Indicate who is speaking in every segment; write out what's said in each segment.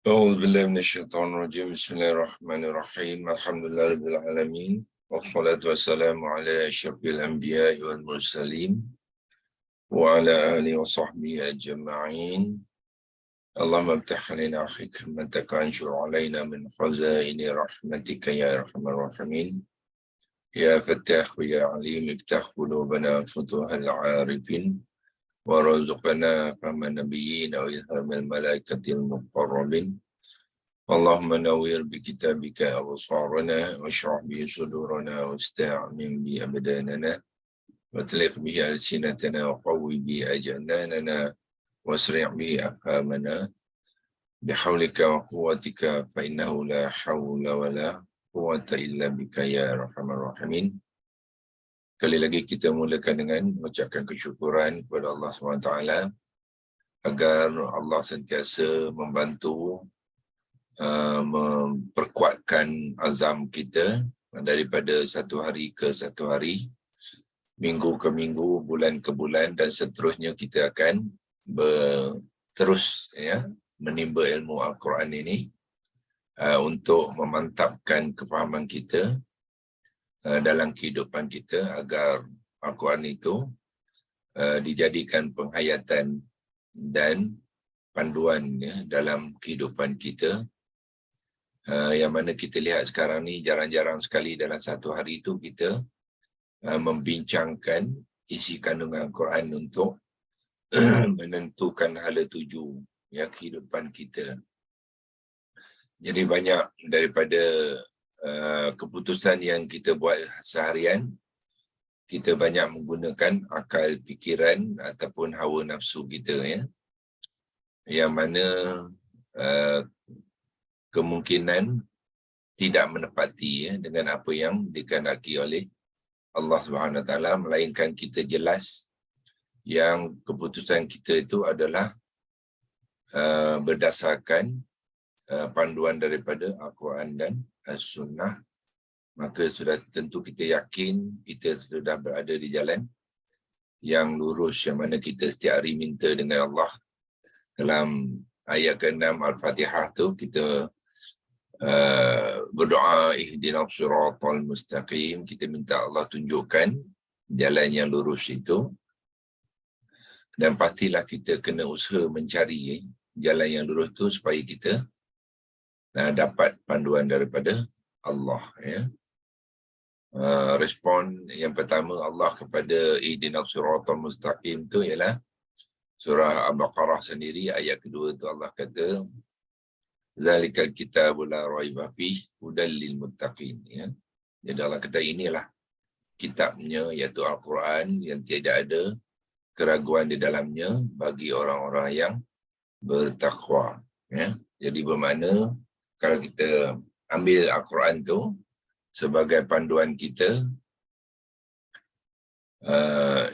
Speaker 1: أعوذ بالله من الشيطان الرجيم. بسم الله الرحمن الرحيم. الحمد لله رب العالمين والصلاة والسلام على أشرف الأنبياء والمرسلين وعلى آله وصحبه أجمعين. اللهم افتح علينا حكمتك وانشر علينا من خزائن رحمتك يا أرحم الراحمين. يا فتاح ويا عليم افتح قلوبنا فتوح العارفين ورزقنا فهم النبيين وإلهام الملائكة المقربين. اللهم نوّر بكتابك أبصارنا واشرح به صدورنا واستعمل به أبداننا واطلق به ألسنتنا وقوي به أجناننا واسرع به أفهامنا بحولك وقوتك فإنه لا حول ولا قوة إلا بك يا أرحم الراحمين. Kali lagi kita mulakan dengan mengucapkan kesyukuran kepada Allah SWT agar Allah sentiasa membantu memperkuatkan azam kita daripada satu hari ke satu hari, minggu ke minggu, bulan ke bulan, dan seterusnya kita akan terus menimba ilmu Al-Quran ini untuk memantapkan kefahaman kita dalam kehidupan kita agar Al-Quran itu dijadikan penghayatan dan panduan dalam kehidupan kita. Yang mana kita lihat sekarang ni jarang-jarang sekali dalam satu hari itu kita membincangkan isi kandungan Al-Quran untuk menentukan hala tuju kehidupan kita. Jadi banyak daripada keputusan yang kita buat seharian, kita banyak menggunakan akal fikiran ataupun hawa nafsu kita, yang mana kemungkinan tidak menepati dengan apa yang dikehendaki oleh Allah Subhanahu Wa Taala, melainkan kita jelas yang keputusan kita itu adalah berdasarkan panduan daripada Al-Quran dan As-Sunnah. Maka sudah tentu kita yakin kita sudah berada di jalan yang lurus, yang mana kita setiap hari minta dengan Allah. Dalam ayat ke-6 Al-Fatihah tu kita berdoa ihdinas siratal mustaqim, kita minta Allah tunjukkan jalan yang lurus itu, dan pastilah kita kena usaha mencari jalan yang lurus tu supaya kita dapat panduan daripada Allah. Respon yang pertama Allah kepada ihdinas siratal mustaqim tu ialah surah Al-Baqarah sendiri, ayat kedua tu Allah kata zalikal kitabul la raiba fihi hudal lil muttaqin. Jadi Allah kata inilah kitabnya, iaitu Al-Quran, yang tidak ada keraguan di dalamnya bagi orang-orang yang bertakwa. Jadi bermakna kalau kita ambil Al-Quran tu sebagai panduan kita,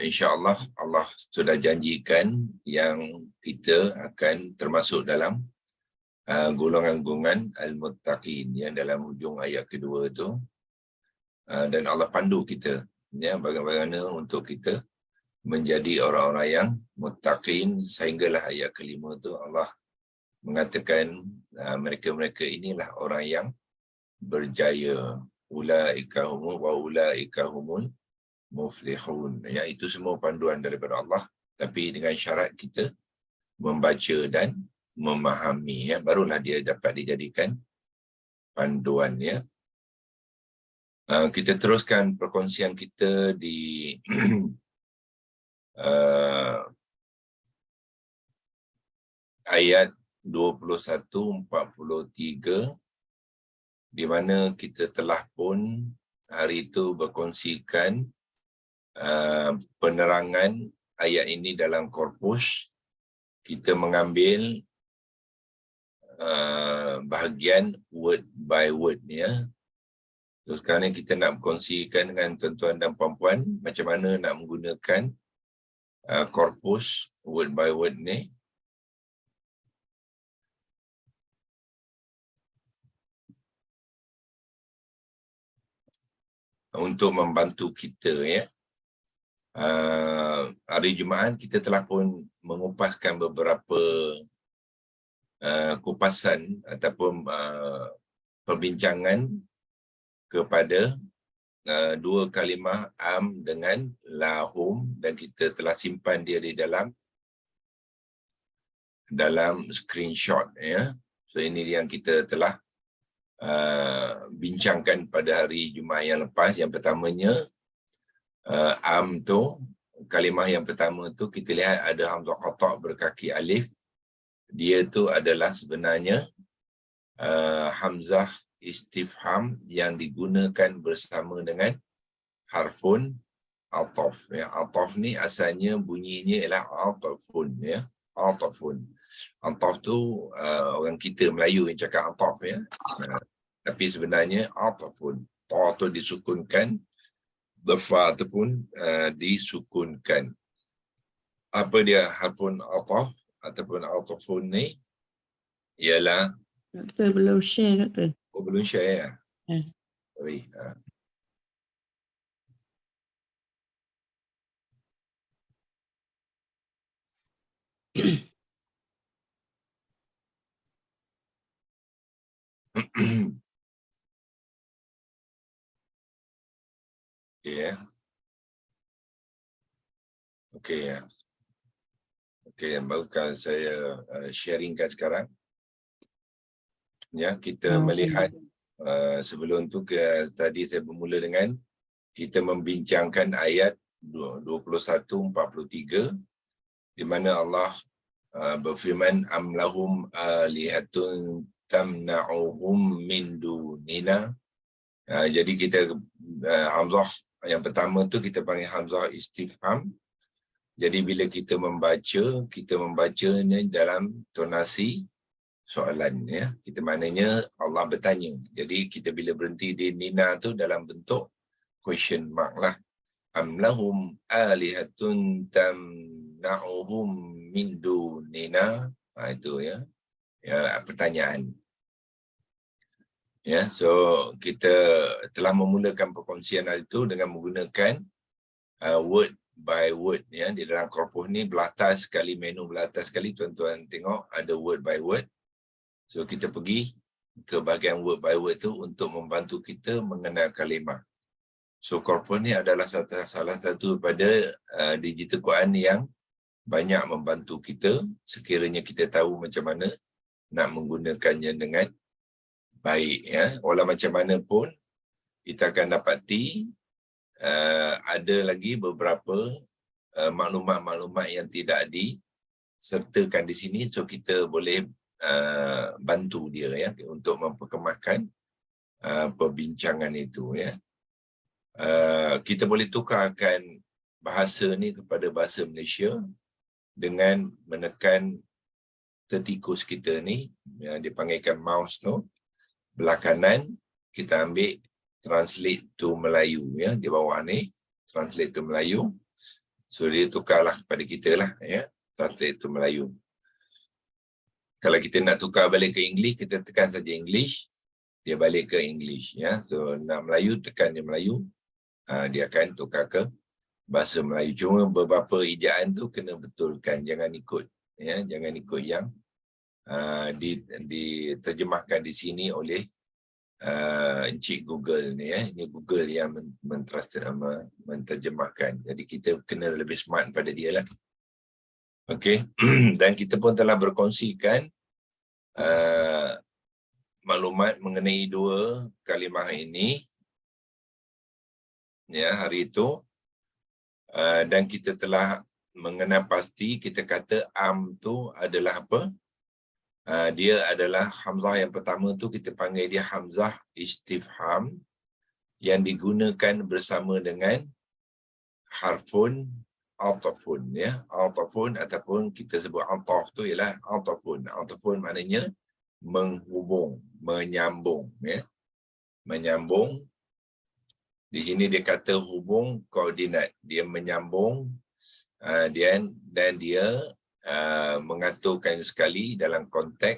Speaker 1: insya-Allah Allah sudah janjikan yang kita akan termasuk dalam golongan-golongan al-muttaqin yang dalam hujung ayat kedua tu, dan Allah pandu kita bagaimana untuk kita menjadi orang-orang yang muttaqin, sehinggalah ayat kelima tu Allah mengatakan mereka-mereka inilah orang yang berjaya, ulaika humul wa ulaika humul muflihun. Itu semua panduan daripada Allah, tapi dengan syarat kita membaca dan memahami, barulah dia dapat dijadikan panduan. Kita teruskan perkongsian kita di ayat 21-43, di mana kita telah pun hari itu berkongsikan penerangan ayat ini dalam korpus. Kita mengambil bahagian word by word. Terus sekarang kita nak berkongsikan dengan tuan-tuan dan puan-puan macam mana nak menggunakan korpus word by word ni untuk membantu kita. Hari Jumaat kita telah pun mengupaskan beberapa kupasan ataupun perbincangan kepada dua kalimah am dengan lahum, dan kita telah simpan dia di dalam screenshot, ya. So ini yang kita telah bincangkan pada hari Jumaat yang lepas. Yang pertamanya, am tu, kalimah yang pertama tu kita lihat ada hamzah qata' berkaki alif. Dia tu adalah sebenarnya hamzah istifham yang digunakan bersama dengan harfun ataf, ya. Ataf ni asalnya bunyinya ialah atafun, ya. Atafun. Ataf tu orang kita Melayu yang cakap ataf, ya. Tapi sebenarnya atafun. Ta tu disukunkan, dhafa ataupun disukunkan. Apa dia harfun ataf ataupun atafun ni? Ialah
Speaker 2: Doktor belum share, Doktor.
Speaker 1: Oh, belum share, ya? Sorry. Ya. Okey, ya. Okey, yang baru saya sharingkan sekarang. Ya, kita melihat sebelum tu tadi saya bermula dengan kita membincangkan ayat 21-43 di mana Allah berfirman am lahum alihatun tamna'uhum min dunina. Jadi kita hamzah yang pertama tu kita panggil hamzah istifham. Jadi bila kita membacanya dalam tonasi soalan, ya. Kita maknanya Allah bertanya. Jadi kita bila berhenti di nina tu dalam bentuk question mark lah. Am lahum alihatun tamna'uhum min dunina. Itu, ya. Ya, pertanyaan. Ya, so kita telah memulakan perkongsian hari itu dengan menggunakan word by word, ya. Di dalam korpus ni belah atas sekali, menu belah atas sekali, tuan-tuan tengok ada word by word. So kita pergi ke bahagian word by word tu untuk membantu kita mengenal kalimah. So korpus ni adalah salah satu daripada digital Quran yang banyak membantu kita sekiranya kita tahu macam mana nak menggunakannya dengan baik, ya. Walau macam mana pun kita akan dapati ada lagi beberapa maklumat-maklumat yang tidak disertakan di sini, so kita boleh bantu dia, ya, untuk memperkemahkan perbincangan itu, ya. Kita boleh tukarkan bahasa ni kepada bahasa Malaysia dengan menekan tertikus kita ni, yang dipanggilkan mouse tu. Belah kanan kita ambil translate to Melayu, ya, di bawah ni translate to Melayu. So dia tukarlah kepada kita lah, ya, translate to Melayu. Kalau kita nak tukar balik ke English, kita tekan saja English, dia balik ke English, ya. So nak Melayu, tekan dia Melayu, dia akan tukar ke bahasa Melayu. Cuma beberapa ejaan tu kena betulkan, jangan ikut, ya, jangan ikut yang diterjemahkan di sini oleh Encik Google ni, ya. Ini Google yang menterjemahkan. Jadi kita kena lebih smart pada dia lah. Okey. Dan kita pun telah berkongsikan maklumat mengenai dua kalimah ini, ya, hari itu. Dan kita telah mengenal pasti, kita kata am tu adalah apa? Dia adalah hamzah yang pertama tu kita panggil dia hamzah istifham yang digunakan bersama dengan harfun atafun, ya. Atafun ataupun kita sebut ataf tu ialah atafun. Atafun maknanya menghubung, menyambung, ya. Menyambung. Di sini dia kata hubung koordinat. Dia menyambung dan dia mengaturkan sekali dalam konteks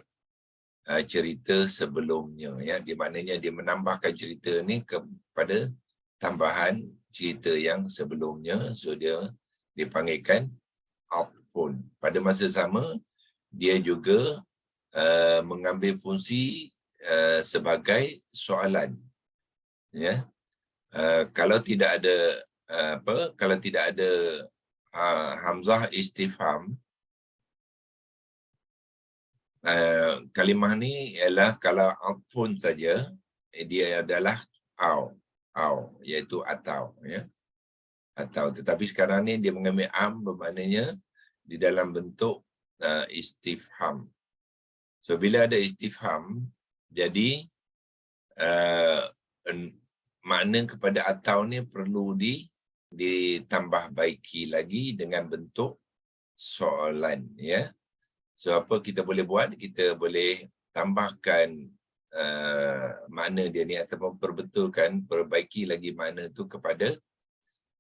Speaker 1: cerita sebelumnya, ya. Di maknanya dia menambahkan cerita ni kepada tambahan cerita yang sebelumnya. So dia dipanggilkan atfun. Pada masa sama dia juga mengambil fungsi sebagai soalan. Ya. Kalau tidak ada kalau tidak ada hamzah istifham, kalimah ni ialah kalau apun saja, dia adalah au, iaitu atau, ya. Atau, tetapi sekarang ni dia mengambil bermaknanya di dalam bentuk istifham. So bila ada istifham, jadi makna kepada atau ni perlu ditambah baiki lagi dengan bentuk soalan, ya. So apa kita boleh buat? Kita boleh tambahkan makna dia ni ataupun perbaiki lagi makna tu kepada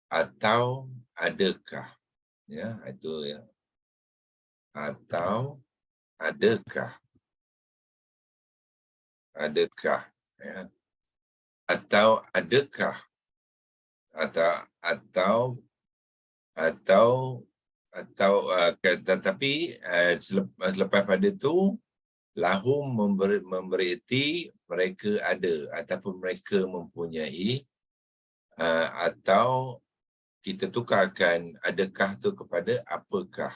Speaker 1: atau adakah, ya, itu ya. Atau adakah, ya. Atau adakah, tetapi selepas pada tu lahum memberi erti mereka ada ataupun mereka mempunyai, atau kita tukarkan adakah tu kepada apakah,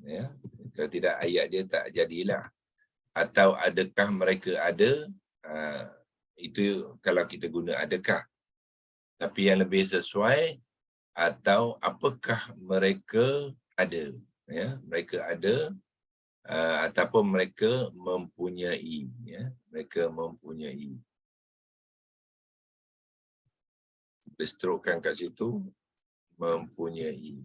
Speaker 1: ya. Kalau tidak ayat dia tak jadilah. Atau adakah mereka ada, itu kalau kita guna adakah. Tapi yang lebih sesuai, atau apakah mereka ada, ya. Mereka ada, ataupun mereka mempunyai, ya. Mereka mempunyai. Boleh strokekan kat situ, mempunyai.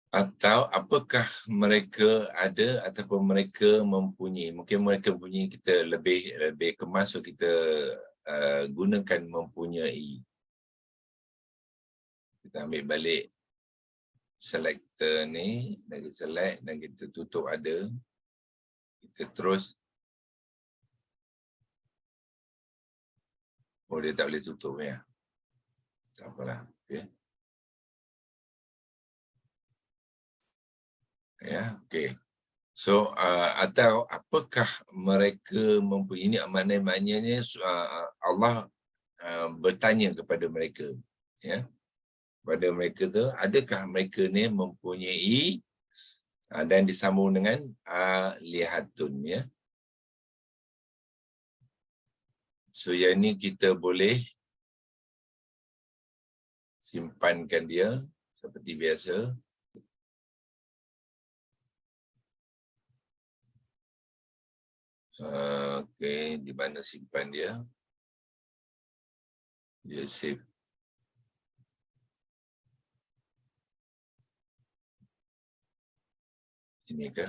Speaker 1: Atau apakah mereka ada ataupun mereka mempunyai. Mungkin mereka mempunyai kita lebih kemas, so kita gunakan mempunyai. Kita ambil balik selector ni, dan kita select dan kita tutup ada. Kita terus, oh dia tak boleh tutup, ya. Tak apalah, okey. Ya, okey. So atau apakah mereka mempunyai, ini maknanya Allah bertanya kepada mereka, ya. Pada mereka tu, adakah mereka ni mempunyai, dan disambung dengan lihatun, ya. So yang ni kita boleh simpankan dia seperti biasa. Okey, di mana simpan dia? Dia save. Ini ke?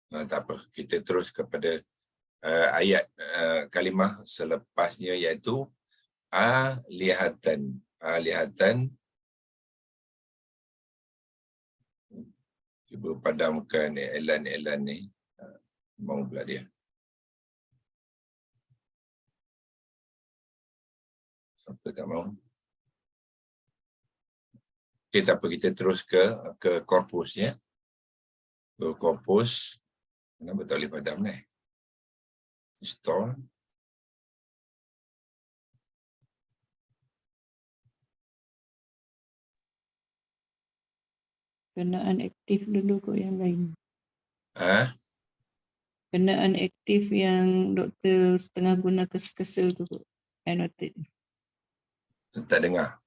Speaker 1: Tak apa, kita terus kepada ayat kalimah selepasnya, iaitu lihatan. Lihatan. Cuba padamkan iklan ni. Mau pula dia. Apa tak mau? Okay, tak apa, kita terus ke korpus, ya. Ke korpus. Kenapa tak boleh padam ni? Install.
Speaker 2: Kena unaktif dulu kot yang lain. Kena unaktif yang doktor setengah guna kesel tu kot. I noted.
Speaker 1: Tak dengar.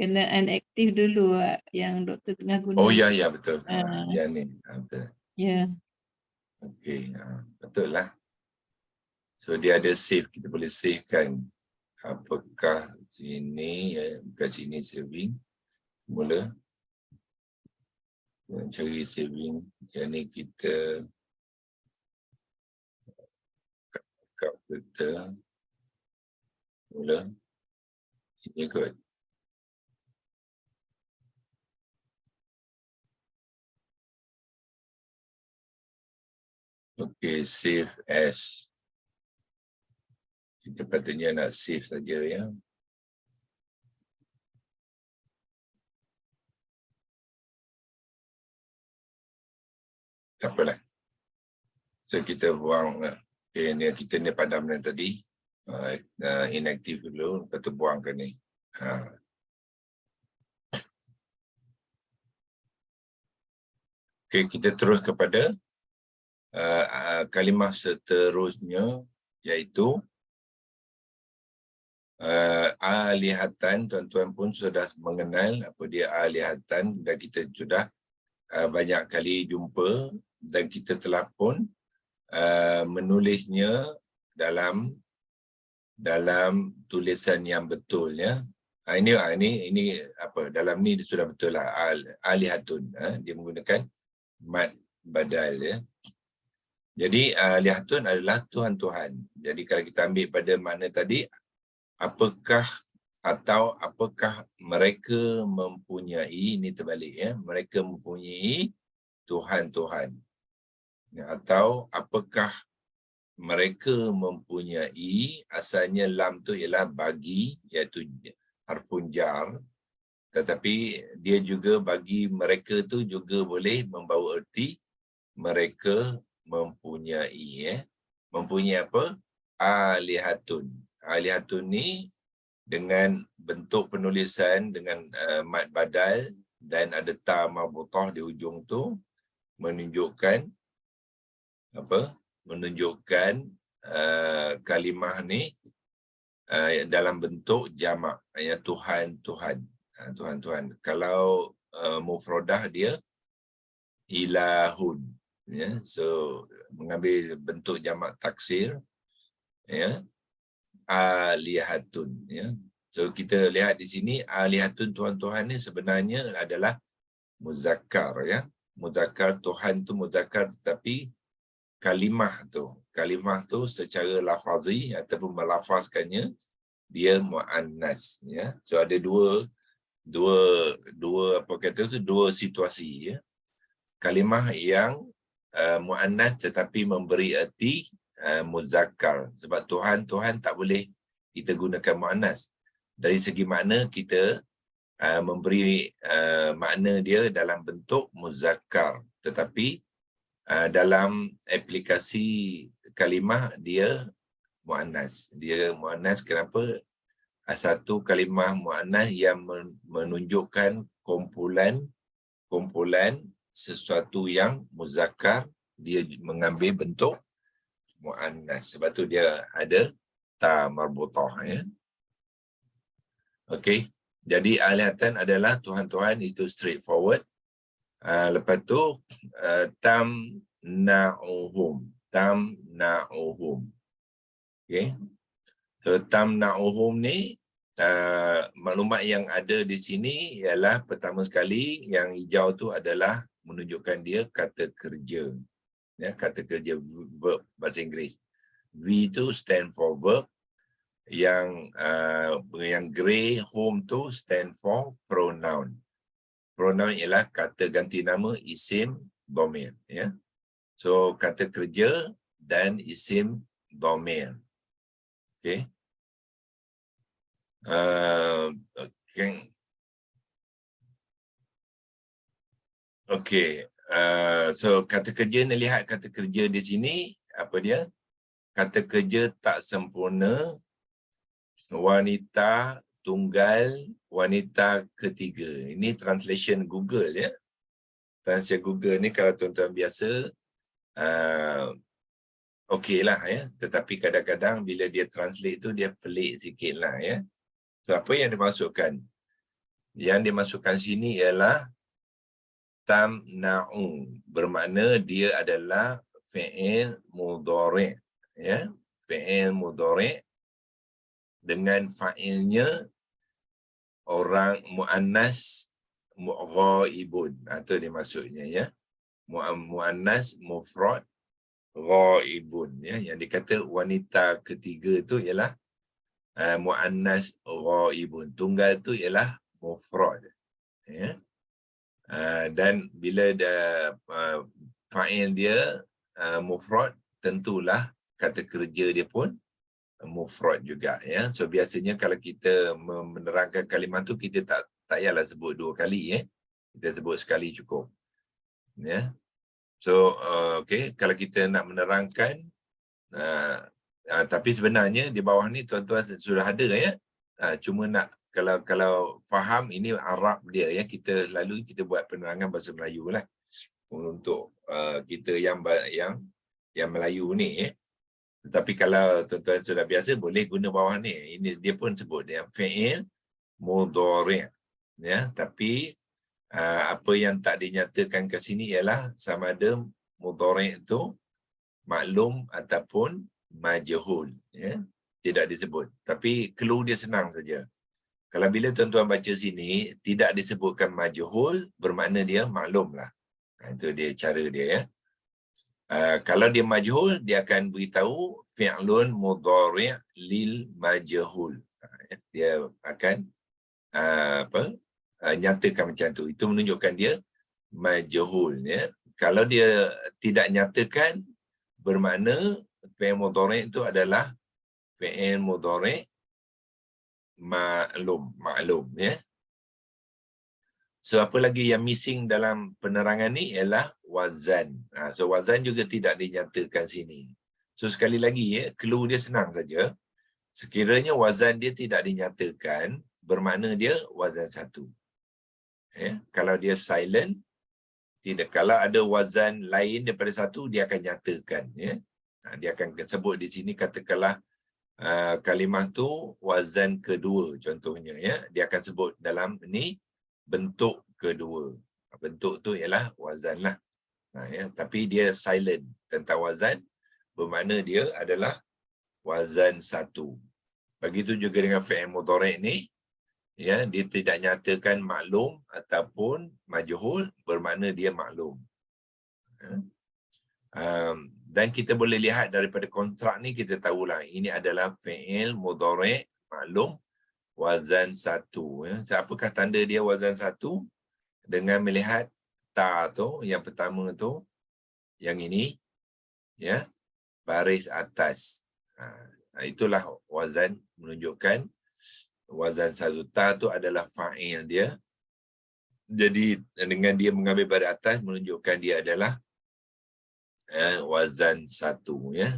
Speaker 2: Kena unaktif dulu yang doktor tengah guna.
Speaker 1: Oh ya, betul. Yang ni. Betul.
Speaker 2: Ya.
Speaker 1: Okey, betul lah. So dia ada save, kita boleh savekan. Apakah sini, bukan sini saving. Mula. Cari saving. Yang ni kita kat filter. Mula. Ini kot. Okey, save as. Kita patutnya nak save saja ya. Tak apalah. So kita buang ni kita ni padam yang tadi. Inaktif dulu, lepas tu buangkan ni. Okey, kita terus kepada kalimah seterusnya, iaitu alihatan. Tuan-tuan pun sudah mengenal apa dia alihatan dan kita sudah banyak kali jumpa dan kita telah pun menulisnya dalam tulisan yang betul ya. Ini apa dalam ni sudah betul lah alihatun. Dia menggunakan mad badal ya. Jadi alihatun adalah Tuhan-Tuhan. Jadi kalau kita ambil pada makna tadi, apakah mereka mempunyai, ini terbalik ya, mereka mempunyai Tuhan-Tuhan. Atau apakah mereka mempunyai, asalnya lam tu ialah bagi, iaitu harfun jar, tetapi dia juga bagi mereka tu juga boleh membawa erti mereka mempunyai mempunyai apa? Alihatun. Alihatun ni dengan bentuk penulisan dengan mad badal dan ada ta marbutah di hujung tu menunjukkan apa? Menunjukkan kalimah ni dalam bentuk jamak, ya Tuhan-Tuhan. Tuhan-Tuhan. Kalau mufradah dia ilahun. Ya, so mengambil bentuk jamak taksir, ya, alihatun. Ya, so kita lihat di sini alihatun Tuhan-Tuhan ni sebenarnya adalah muzakkar. Ya, muzakkar Tuhan tu muzakkar, tetapi kalimah tu secara lafazi ataupun melafazkannya dia muannas. Ya, so ada dua apa kata tu, dua situasi ya. Kalimah yang muannas tetapi memberi erti muzakkar, sebab Tuhan tak boleh kita gunakan muannas. Dari segi makna kita memberi makna dia dalam bentuk muzakkar, tetapi dalam aplikasi kalimah dia muannas. Dia muannas kenapa? Satu kalimah muannas yang menunjukkan kumpulan sesuatu yang muzakkar, dia mengambil bentuk muannas. Sebab tu dia ada ta marbutah ya. Okey. Jadi alihatan adalah Tuhan-Tuhan, itu straightforward. Lepas tu tamna'uhum. Okey. So, tamna'uhum ni maklumat yang ada di sini ialah pertama sekali yang hijau tu adalah menunjukkan dia kata kerja. Ya, kata kerja, verb bahasa Inggeris. V tu stand for verb. Yang grey home tu stand for pronoun. Pronoun ialah kata ganti nama isim dhamir ya. So kata kerja dan isim dhamir. Okey. Okey. So kata kerja ni, lihat kata kerja di sini apa dia? Kata kerja tak sempurna, wanita tunggal, wanita ketiga. Ini translation Google ya. Translation Google ni kalau tuan-tuan biasa okey lah ya. Tetapi kadang-kadang bila dia translate tu dia pelik sikit lah ya. So apa yang dimasukkan? Yang dimasukkan sini ialah tamna'u, bermakna dia adalah fi'il mudhari' ya. Fi'il mudhari' dengan fa'ilnya orang muannas ghaibun. Itu dia maksudnya ya. Muannas mufrad ghaibun ya. Yang dikata wanita ketiga tu ialah muannas ghaibun. Tunggal tu ialah mufrad ya. Dan bila fa'il dia mufrad, tentulah kata kerja dia pun mufrad juga, ya. So biasanya kalau kita menerangkan kalimah tu, kita tak payahlah sebut 2 kali, ya. Kita sebut sekali cukup, ya. So okey, kalau kita nak menerangkan tapi sebenarnya di bawah ni tuan-tuan sudah ada, ya. Cuma nak kalau faham ini Arab dia, ya, kita lalu kita buat penerangan bahasa Melayu lah untuk kita yang Melayu ni, ya. Tetapi kalau tuan-tuan sudah biasa, boleh guna bawah ni. Ini dia pun sebut dia fi'il mudhari', ya. Tapi apa yang tak dinyatakan ke sini ialah sama ada mudhari' itu maklum ataupun majhul, ya. Tidak disebut. Tapi clue dia senang saja. Kalau bila tuan-tuan baca sini tidak disebutkan majhul, bermakna dia maklum lah. Itu dia cara dia, ya. Kalau dia majhul, dia akan beritahu fi'lun mudhari' lil majhul. Dia akan nyatakan macam tu. Itu menunjukkan dia majhul, ya. Kalau dia tidak nyatakan, bermakna fi'il mudhari' itu adalah fi'il mudhari' maklum, ya. So apa lagi yang missing dalam penerangan ni ialah wazan. So wazan juga tidak dinyatakan sini. So sekali lagi, ya, clue dia senang saja. Sekiranya wazan dia tidak dinyatakan, bermakna dia wazan 1. Ya, kalau dia silent, tidak. Kalau ada wazan lain daripada 1, dia akan nyatakan, ya. Dia akan sebut di sini, katakanlah kalimah tu wazan kedua contohnya, ya. Dia akan sebut dalam ni bentuk kedua. Bentuk tu ialah wazan lah. Ya. Tapi dia silent tentang wazan, bermakna dia adalah wazan 1. Begitu juga dengan fi'il mudhari' ni, ya, dia tidak nyatakan maklum ataupun majhul, bermakna dia maklum. Dan kita boleh lihat daripada kontrak ni, kita tahulah ini adalah fi'il mudhari' maklum wazan 1, ya. Apakah tanda dia wazan 1? Dengan melihat ta tu, yang pertama tu, yang ini, ya, baris atas. Itulah wazan, menunjukkan wazan 1. Ta tu adalah fa'il dia. Jadi dengan dia mengambil baris atas, menunjukkan dia adalah wazan 1, ya.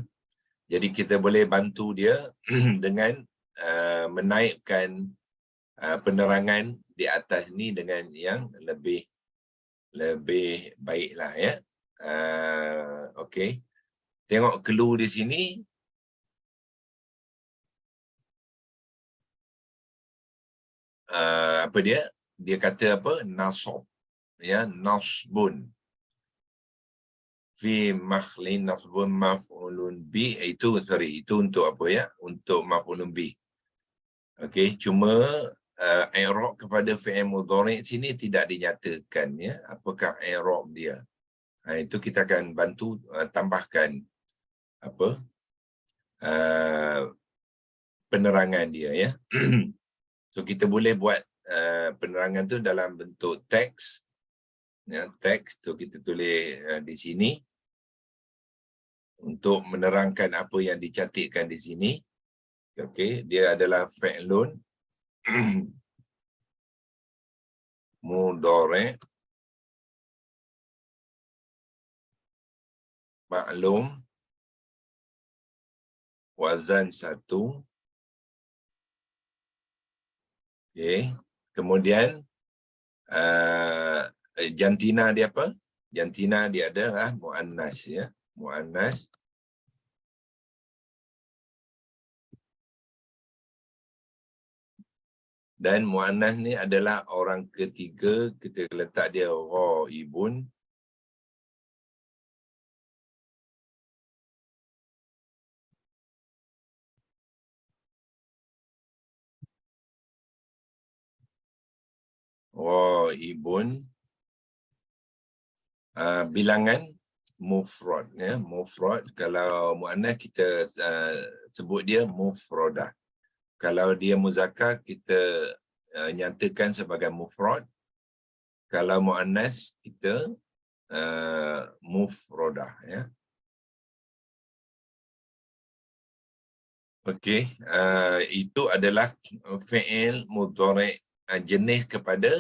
Speaker 1: Jadi kita boleh bantu dia dengan menaikkan penerangan di atas ni dengan yang lebih baiklah, ya. Okey. Tengok clue di sini. Apa dia? Dia kata apa? Nasab, ya, nasbun. Fi makhlin nasbun maf'ulun bi, itu untuk apa, ya? Untuk maf'ulun bi. Okey, cuma i'rab kepada fi'il mudhari' sini tidak dinyatakan, ya. Apakah i'rab dia? Itu kita akan bantu tambahkan apa? Penerangan dia, ya. So kita boleh buat penerangan tu dalam bentuk teks, ya. Teks tu kita tulis di sini untuk menerangkan apa yang dicantikkan di sini. Okey, dia adalah fi'lun mudhari' maklum wazan 1. Okey, kemudian jantina dia apa? Jantina dia adalah muannas, ya. Muannas. Dan muannas ni adalah orang ketiga, kita letak dia ghaibun. Ghaibun, bilangan mufrad, ya. Mufrad, kalau muannas kita sebut dia mufradah. Kalau dia muzakkar, kita nyatakan sebagai mufrad. Kalau muannas, kita mufradah, ya. Okey, itu adalah fi'il mudhari' jenis kepada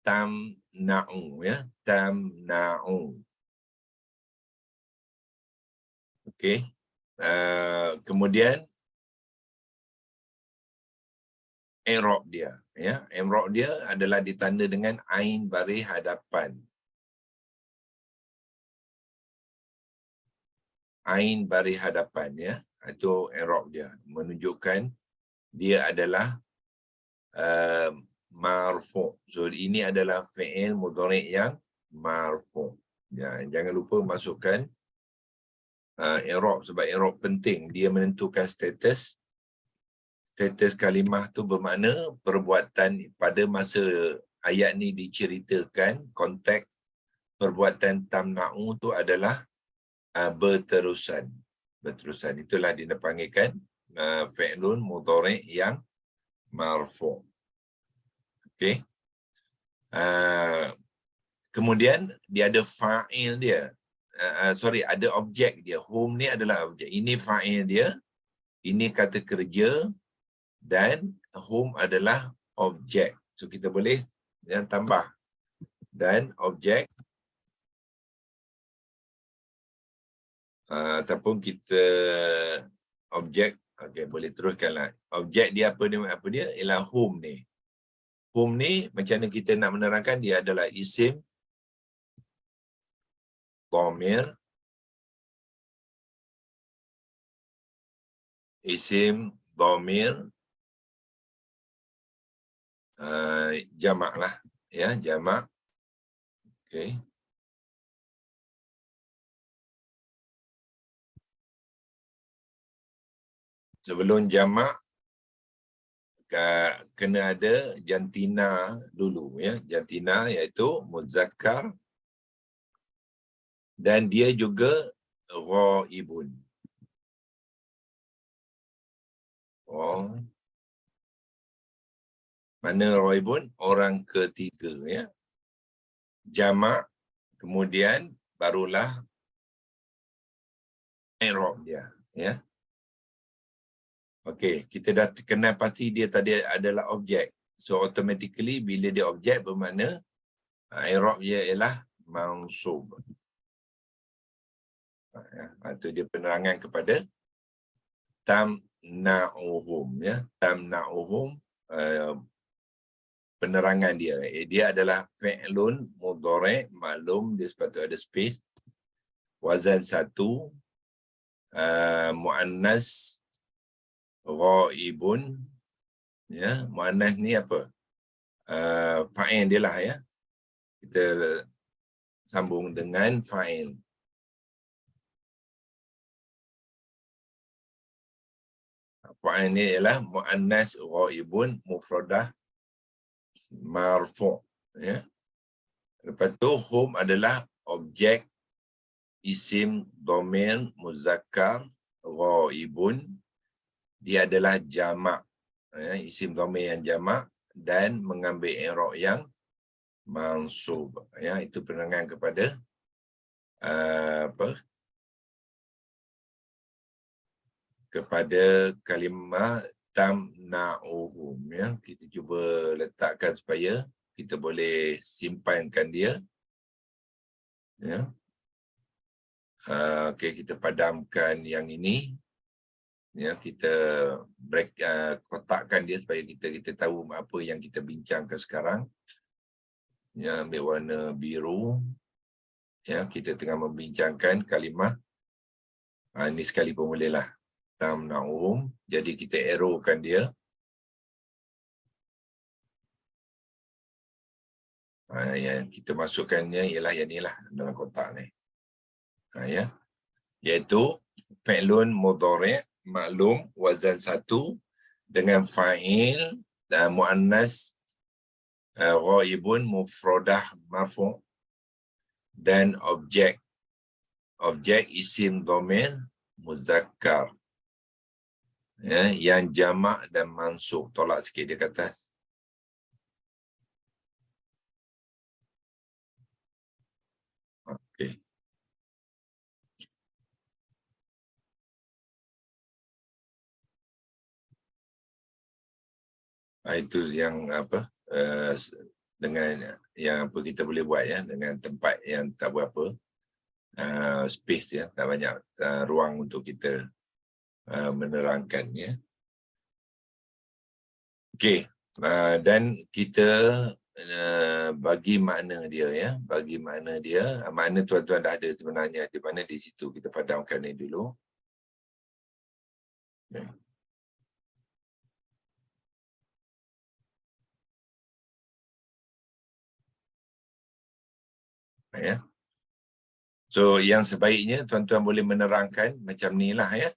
Speaker 1: tamna'u, ya, tamna'u. Okey. Kemudian i'rab dia, ya. I'rab dia adalah ditanda dengan ain baris hadapan. Ain baris hadapan, ya. Itu i'rab dia, menunjukkan dia adalah marfu'. So ini adalah fi'il mudhari' yang marfu'. Ya, jangan lupa masukkan i'rab sebab i'rab penting. Dia menentukan status kalimah tu bermakna perbuatan pada masa ayat ni diceritakan, konteks perbuatan tamna'u tu adalah berterusan. Berterusan. Itulah dipanggilkan fi'lun mudhari' yang marfu'. Okey. Kemudian dia ada fa'il dia. Ada objek dia. Hum ni adalah objek. Ini fa'il dia. Ini kata kerja. Dan hum adalah objek. So kita boleh tambah. Dan objek. Ataupun kita objek. Okey, boleh teruskanlah. Objek dia apa dia? Ialah hum ni. Hum ni macam mana kita nak menerangkan dia adalah isim dhamir, isim dhamir jamak lah, ya, jamak. Okey. Sebelum jamak kena ada jantina dulu, ya. Jantina iaitu muzakkar dan dia juga ghaibun. Oh. Mana ghaibun? Orang ketiga, ya. Jamak, kemudian barulah i'rab dia, ya. Okey, kita dah kenal pasti dia tadi adalah objek. So automatically bila dia objek bermakna i'rab dia ialah mansub. Itu dia penerangan kepada tamna'uhum, ya. Tamna'uhum, penerangan dia. Dia adalah fi'lun mudhari' maklum, dia sepatutnya ada space. Wazan 1, muannas ghaibun, ya. Muannas ni apa? Fa'il dia lah, ya. Kita sambung dengan fa'il. Fa'il ni ialah muannas ghaibun mufradah marfu', ya. Lepas tu hum adalah objek isim dhamir muzakkar ghaibun. Dia adalah jamak, ya, isim dhamir yang jamak dan mengambil i'rab yang mansub, ya. Itu penerangan kepada kepada kalimah tamna'uhum, ya. Kita cuba letakkan supaya kita boleh simpankan dia, ya. Okey, kita padamkan yang ini, ya. Kita break, kotakkan dia supaya kita tahu apa yang kita bincangkan sekarang, ya. Ambil warna biru, ya. Kita tengah membincangkan kalimah ini sekali pun bolehlah, tamna'uhum. Jadi kita arrowkan dia. Yang kita masukkannya ialah yang inilah dalam kotak ni, ya. Iaitu fi'lun mudhari' maklum wazan 1 dengan fa'il dan muannas ghaibun mufradah marfu' dan objek isim dhamir muzakkar, ya, yang jamak dan mansub. Tolak sikit dia ke atas. Okey. Itu yang apa, dengan yang apa kita boleh buat ya, dengan tempat yang tak berapa space ya, tak banyak ruang untuk kita menerangkan ya. Okey, dan kita bagi makna dia ya, bagi makna dia, makna tuan-tuan dah ada sebenarnya di mana di situ, kita padamkan ni dulu. Okay. Ya. So yang sebaiknya tuan-tuan boleh menerangkan macam ni lah ya.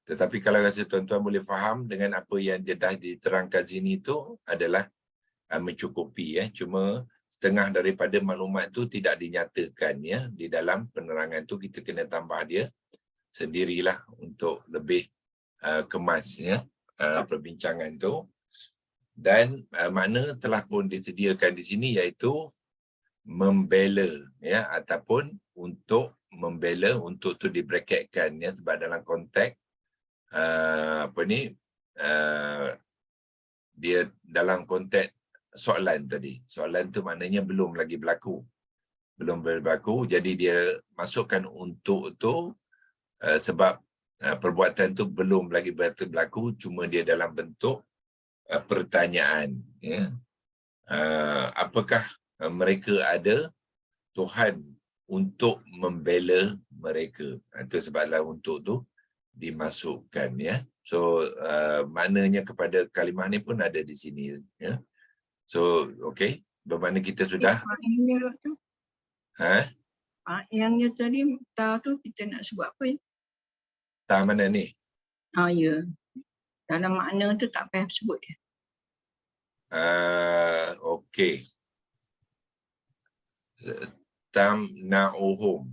Speaker 1: Tetapi kalau rasa tuan-tuan boleh faham dengan apa yang dia dah diterangkan sini tu adalah mencukupi ya. Cuma setengah daripada maklumat tu tidak dinyatakan ya. Di dalam penerangan tu kita kena tambah dia sendirilah untuk lebih kemas ya perbincangan tu. Dan makna telah pun disediakan di sini iaitu membela ya, ataupun untuk membela, untuk tu dibraketkan ya, sebab dalam konteks dia dalam konteks soalan tadi. Soalan tu maknanya belum lagi berlaku. Belum berlaku, jadi dia masukkan untuk tu sebab perbuatan tu belum lagi berlaku, cuma dia dalam bentuk pertanyaan ya. Apakah mereka ada Tuhan untuk membela mereka? Itu sebablah untuk tu dimasukkan ya. So maknanya kepada kalimah ni pun ada di sini ya. So okey, bermakna kita sudah
Speaker 3: yang dia tadi ta tu kita nak sebut apa ya?
Speaker 1: Ta mana ni?
Speaker 3: Ya. Dalam makna tu tak payah sebut dia.
Speaker 1: Okey. Tamna'uhum.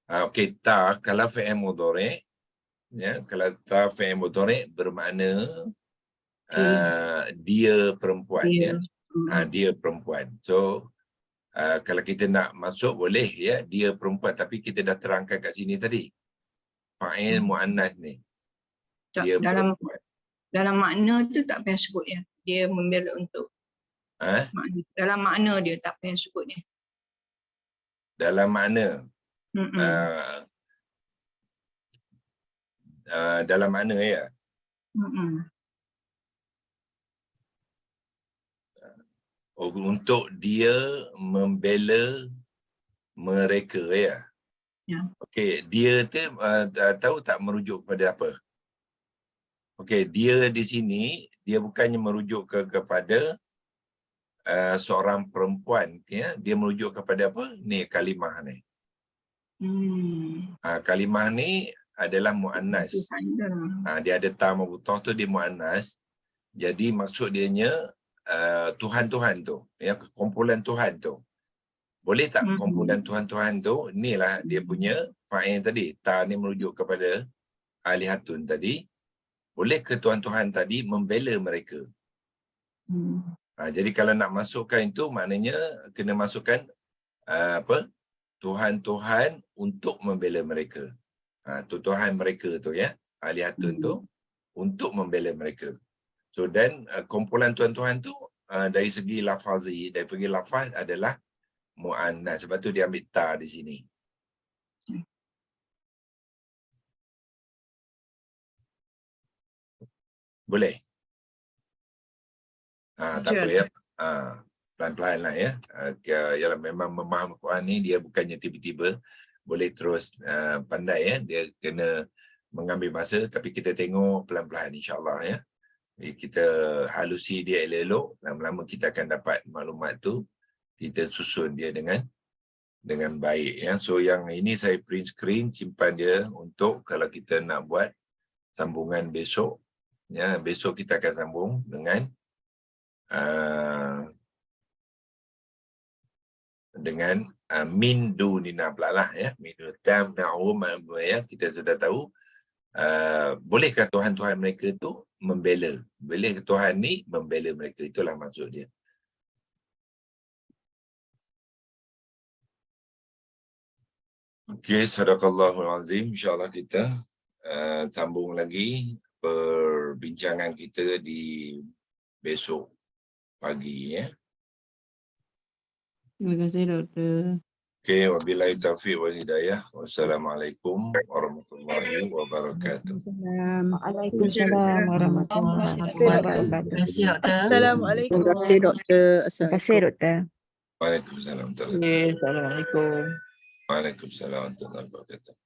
Speaker 1: Okey, ta kalau fi'il mudhari' ya, kalau ta fi'il mudhari' bermakna dia perempuan ya. Dia perempuan. So kalau kita nak masuk boleh ya, dia perempuan, tapi kita dah terangkan kat sini tadi. Fa'il muannas ni. Dia perempuan.
Speaker 3: Dalam makna tu tak payah sebut ya. Dia membela untuk. Dalam makna dia tak payah sebut dia.
Speaker 1: Dalam makna. Dalam makna ya. Untuk dia membela mereka ya. Okey, dia tu tahu tak merujuk kepada apa? Okey, dia di sini dia bukannya merujuk kepada seorang perempuan ya, dia merujuk kepada apa? Ni kalimah ni. Kalimah ni adalah muannas. Dia ada ta mabutah tu, dia muannas. Jadi maksud dianya Tuhan-Tuhan tu, ya, kumpulan Tuhan tu. Boleh tak kumpulan Tuhan-Tuhan tu, inilah dia punya fa'il tadi. Ta ni merujuk kepada alihatun tadi. Boleh ke Tuhan-Tuhan tadi membela mereka? Jadi kalau nak masukkan itu, maknanya kena masukkan Tuhan-Tuhan untuk membela mereka. Tuhan mereka tu ya, alihatun tu untuk membela mereka. So dan kumpulan Tuhan-Tuhan tu dari segi lafazi, dari segi lafaz adalah muannas. Sebab tu dia ambil ta di sini. Boleh? Tak apa ya. Pelan-pelan lah ya. Yalah, memang memaham Quran ni dia bukannya tiba-tiba boleh terus pandai ya. Dia kena mengambil masa, tapi kita tengok pelan-pelan insya-Allah ya. Kita halusi dia elok-elok, lama-lama kita akan dapat maklumat tu, kita susun dia dengan baik ya. So yang ini saya print screen, simpan dia untuk kalau kita nak buat sambungan besok ya. Besok kita akan sambung dengan min dunina pula lah ya. Min tam na'um ya, kita sudah tahu. Bolehkah Tuhan-Tuhan mereka tu membela? Boleh Tuhan ni membela mereka, itulah maksud dia. Okey, sadaqallahul azim. InsyaAllah kita sambung lagi perbincangan kita di besok pagi ya.
Speaker 2: Terima kasih Doktor.
Speaker 1: Okey, wabillahi taufiq wal hidayah. Wassalamualaikum warahmatullahi wabarakatuh.
Speaker 2: Waalaikumsalam warahmatullahi wabarakatuh.
Speaker 3: Terima kasih doktor.
Speaker 4: Assalamualaikum.
Speaker 5: Terima kasih doktor.
Speaker 2: Terima kasih Doktor.
Speaker 1: Waalaikumsalam warahmatullahi wabarakatuh.
Speaker 4: Okay, Assalamualaikum.
Speaker 1: Waalaikumsalam warahmatullahi wabarakatuh.